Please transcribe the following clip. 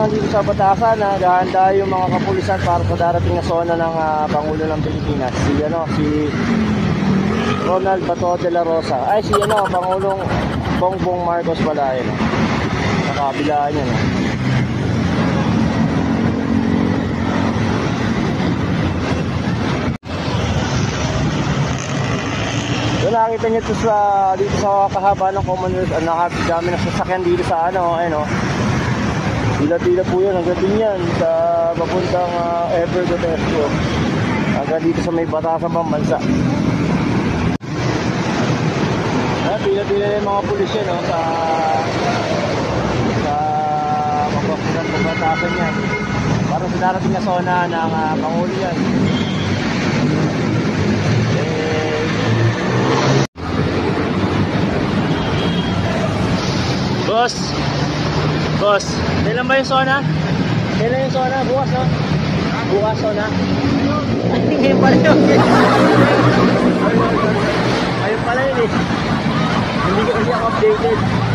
nandito sa Batasan, naghahanda yung mga kapulisan para sa darating na sona ng Pangulo ng Pilipinas. Si Ronald Bato de la Rosa. Ay, Pangulong Bongbong Marcos pala yun. Sa kabilaan yan. So, nakita nyo ito dito sa kahaba ng Commonwealth. Nakadami na sasakyan dito sa Dila-dila po yun, hanggang din yan sa papuntang Ever Dotesco. Hanggang dito sa may Batasan Pambansa. Dila-dila yung mga pulis yan sa Batasan yan. Para sa darating na zona ng Pangulo yan. Boss, kailan ba yung zona? Kailan yung zona? Bukas, no? Bukas zona? Ngayon pala yun. Ayun pala yun eh. Hindi ko kasi ako updated.